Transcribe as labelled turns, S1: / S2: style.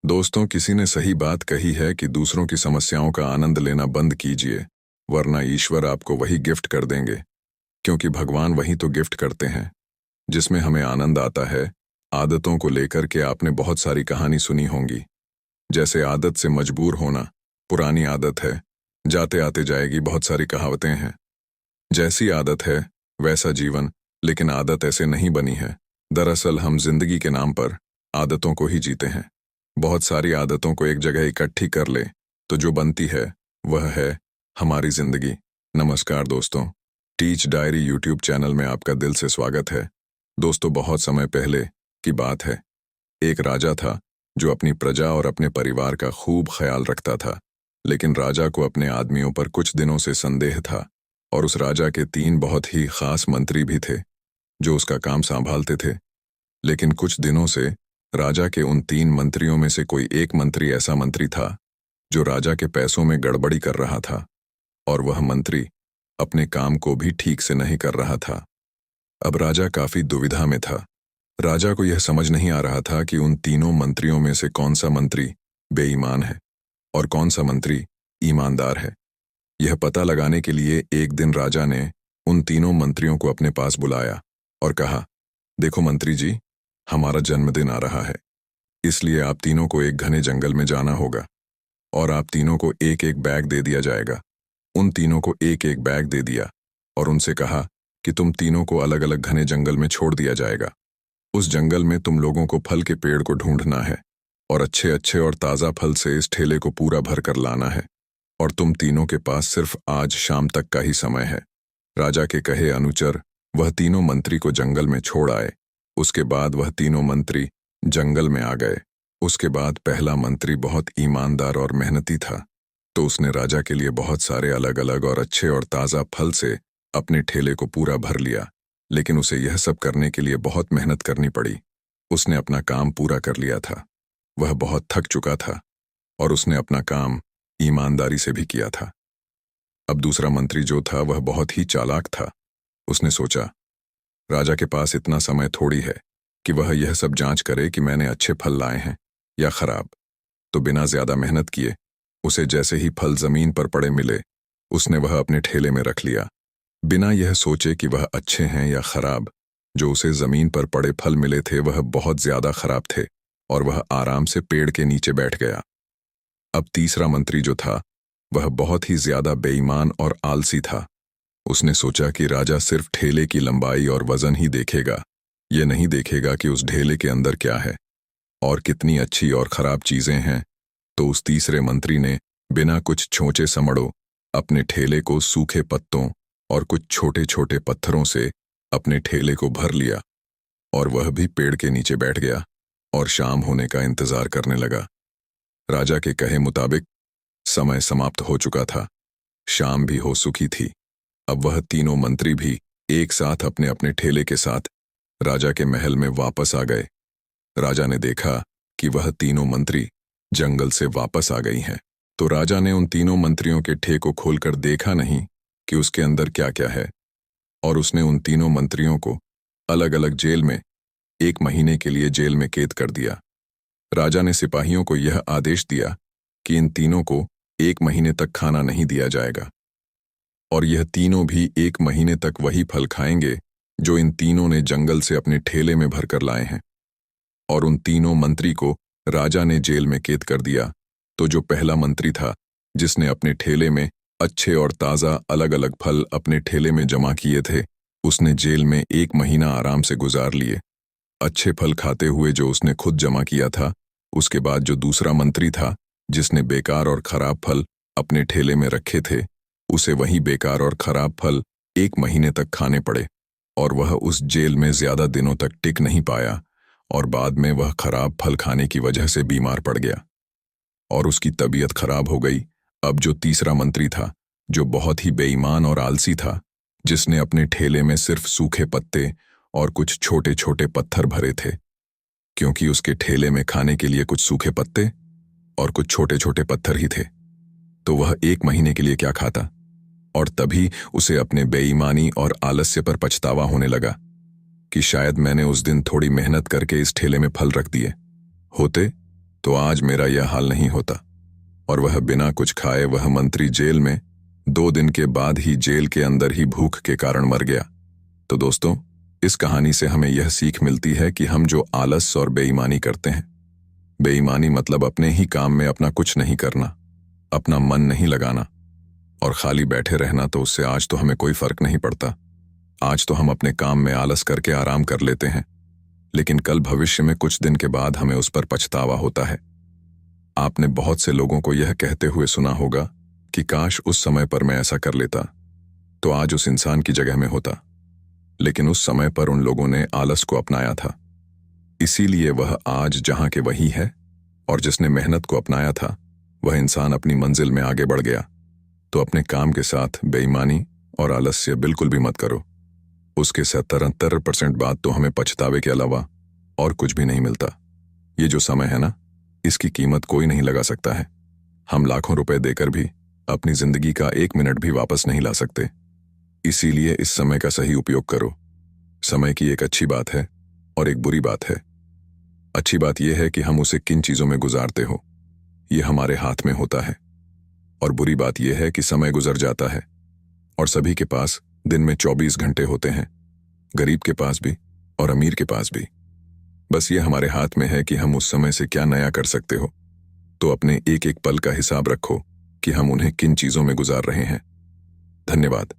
S1: दोस्तों, किसी ने सही बात कही है कि दूसरों की समस्याओं का आनंद लेना बंद कीजिए, वरना ईश्वर आपको वही गिफ्ट कर देंगे। क्योंकि भगवान वही तो गिफ्ट करते हैं जिसमें हमें आनंद आता है। आदतों को लेकर के आपने बहुत सारी कहानी सुनी होंगी। जैसे आदत से मजबूर होना, पुरानी आदत है, जाते आते जाएगी, बहुत सारी कहावतें हैं। जैसी आदत है वैसा जीवन, लेकिन आदत ऐसे नहीं बनी है। दरअसल हम जिंदगी के नाम पर आदतों को ही जीते हैं। बहुत सारी आदतों को एक जगह इकट्ठी कर ले तो जो बनती है वह है हमारी जिंदगी। नमस्कार दोस्तों, टीच डायरी यूट्यूब चैनल में आपका दिल से स्वागत है। दोस्तों, बहुत समय पहले की बात है। एक राजा था जो अपनी प्रजा और अपने परिवार का खूब ख्याल रखता था। लेकिन राजा को अपने आदमियों पर कुछ दिनों से संदेह था और उस राजा के 3 बहुत ही खास मंत्री भी थे जो उसका काम संभालते थे। लेकिन कुछ दिनों से राजा के उन 3 मंत्रियों में से कोई एक मंत्री ऐसा मंत्री था जो राजा के पैसों में गड़बड़ी कर रहा था, और वह मंत्री अपने काम को भी ठीक से नहीं कर रहा था। अब राजा काफी दुविधा में था। राजा को यह समझ नहीं आ रहा था कि उन तीनों मंत्रियों में से कौन सा मंत्री बेईमान है और कौन सा मंत्री ईमानदार है। यह पता लगाने के लिए एक दिन राजा ने उन तीनों मंत्रियों को अपने पास बुलाया और कहा, देखो मंत्री जी, हमारा जन्मदिन आ रहा है, इसलिए आप तीनों को एक घने जंगल में जाना होगा और आप तीनों को एक एक बैग दे दिया जाएगा। उन तीनों को एक एक बैग दे दिया और उनसे कहा कि तुम तीनों को अलग अलग घने जंगल में छोड़ दिया जाएगा। उस जंगल में तुम लोगों को फल के पेड़ को ढूंढना है और अच्छे अच्छे और ताज़ा फल से इस ठेले को पूरा भर कर लाना है, और तुम तीनों के पास सिर्फ आज शाम तक का ही समय है। राजा के कहे अनुचर वह तीनों मंत्री को जंगल में छोड़ आए। उसके बाद वह तीनों मंत्री जंगल में आ गए। उसके बाद पहला मंत्री बहुत ईमानदार और मेहनती था, तो उसने राजा के लिए बहुत सारे अलग अलग और अच्छे और ताज़ा फल से अपने ठेले को पूरा भर लिया। लेकिन उसे यह सब करने के लिए बहुत मेहनत करनी पड़ी। उसने अपना काम पूरा कर लिया था। वह बहुत थक चुका था और उसने अपना काम ईमानदारी से भी किया था। अब दूसरा मंत्री जो था वह बहुत ही चालाक था। उसने सोचा, राजा के पास इतना समय थोड़ी है कि वह यह सब जांच करे कि मैंने अच्छे फल लाए हैं या खराब। तो बिना ज्यादा मेहनत किए उसे जैसे ही फल जमीन पर पड़े मिले, उसने वह अपने ठेले में रख लिया, बिना यह सोचे कि वह अच्छे हैं या खराब। जो उसे जमीन पर पड़े फल मिले थे वह बहुत ज्यादा खराब थे और वह आराम से पेड़ के नीचे बैठ गया। अब तीसरा मंत्री जो था वह बहुत ही ज्यादा बेईमान और आलसी था। उसने सोचा कि राजा सिर्फ ठेले की लंबाई और वजन ही देखेगा, ये नहीं देखेगा कि उस ढेले के अंदर क्या है और कितनी अच्छी और खराब चीजें हैं। तो उस तीसरे मंत्री ने बिना कुछ छोंचे समड़ो अपने ठेले को सूखे पत्तों और कुछ छोटे छोटे पत्थरों से अपने ठेले को भर लिया और वह भी पेड़ के नीचे बैठ गया और शाम होने का इंतजार करने लगा। राजा के कहे मुताबिक समय समाप्त हो चुका था, शाम भी हो चुकी थी। अब वह तीनों मंत्री भी एक साथ अपने अपने ठेले के साथ राजा के महल में वापस आ गए। राजा ने देखा कि वह तीनों मंत्री जंगल से वापस आ गई हैं। तो राजा ने उन तीनों मंत्रियों के ठे को खोलकर देखा नहीं कि उसके अंदर क्या क्या है, और उसने उन तीनों मंत्रियों को अलग अलग जेल में 1 महीने के लिए जेल में कैद कर दिया। राजा ने सिपाहियों को यह आदेश दिया कि इन तीनों को 1 महीने तक खाना नहीं दिया जाएगा और यह तीनों भी 1 महीने तक वही फल खाएंगे जो इन तीनों ने जंगल से अपने ठेले में भरकर लाए हैं। और उन तीनों मंत्री को राजा ने जेल में कैद कर दिया। तो जो पहला मंत्री था जिसने अपने ठेले में अच्छे और ताज़ा अलग अलग फल अपने ठेले में जमा किए थे, उसने जेल में 1 महीना आराम से गुजार लिए, अच्छे फल खाते हुए जो उसने खुद जमा किया था। उसके बाद जो दूसरा मंत्री था जिसने बेकार और खराब फल अपने ठेले में रखे थे, उसे वही बेकार और खराब फल 1 महीने तक खाने पड़े और वह उस जेल में ज्यादा दिनों तक टिक नहीं पाया और बाद में वह खराब फल खाने की वजह से बीमार पड़ गया और उसकी तबीयत खराब हो गई। अब जो तीसरा मंत्री था जो बहुत ही बेईमान और आलसी था, जिसने अपने ठेले में सिर्फ सूखे पत्ते और कुछ छोटे छोटे पत्थर भरे थे, क्योंकि उसके ठेले में खाने के लिए कुछ सूखे पत्ते और कुछ छोटे छोटे पत्थर ही थे, तो वह 1 महीने के लिए क्या खाता। और तभी उसे अपने बेईमानी और आलस्य पर पछतावा होने लगा कि शायद मैंने उस दिन थोड़ी मेहनत करके इस ठेले में फल रख दिए होते तो आज मेरा यह हाल नहीं होता। और वह बिना कुछ खाए वह मंत्री जेल में 2 दिन के बाद ही जेल के अंदर ही भूख के कारण मर गया। तो दोस्तों, इस कहानी से हमें यह सीख मिलती है कि हम जो आलस और बेईमानी करते हैं, बेईमानी मतलब अपने ही काम में अपना कुछ नहीं करना, अपना मन नहीं लगाना और खाली बैठे रहना, तो उससे आज तो हमें कोई फर्क नहीं पड़ता। आज तो हम अपने काम में आलस करके आराम कर लेते हैं, लेकिन कल भविष्य में कुछ दिन के बाद हमें उस पर पछतावा होता है। आपने बहुत से लोगों को यह कहते हुए सुना होगा कि काश उस समय पर मैं ऐसा कर लेता तो आज उस इंसान की जगह में होता। लेकिन उस समय पर उन लोगों ने आलस को अपनाया था, इसीलिए वह आज जहां के वही है, और जिसने मेहनत को अपनाया था वह इंसान अपनी मंजिल में आगे बढ़ गया। तो अपने काम के साथ बेईमानी और आलस्य बिल्कुल भी मत करो। उसके 77% बाद तो हमें पछतावे के अलावा और कुछ भी नहीं मिलता। ये जो समय है ना, इसकी कीमत कोई नहीं लगा सकता है। हम लाखों रुपए देकर भी अपनी जिंदगी का 1 मिनट भी वापस नहीं ला सकते। इसीलिए इस समय का सही उपयोग करो। समय की एक अच्छी बात है और एक बुरी बात है। अच्छी बात यह है कि हम उसे किन चीजों में गुजारते हो, यह हमारे हाथ में होता है। और बुरी बात यह है कि समय गुजर जाता है और सभी के पास दिन में 24 घंटे होते हैं, गरीब के पास भी और अमीर के पास भी। बस ये हमारे हाथ में है कि हम उस समय से क्या नया कर सकते हो। तो अपने एक एक पल का हिसाब रखो कि हम उन्हें किन चीजों में गुजार रहे हैं। धन्यवाद।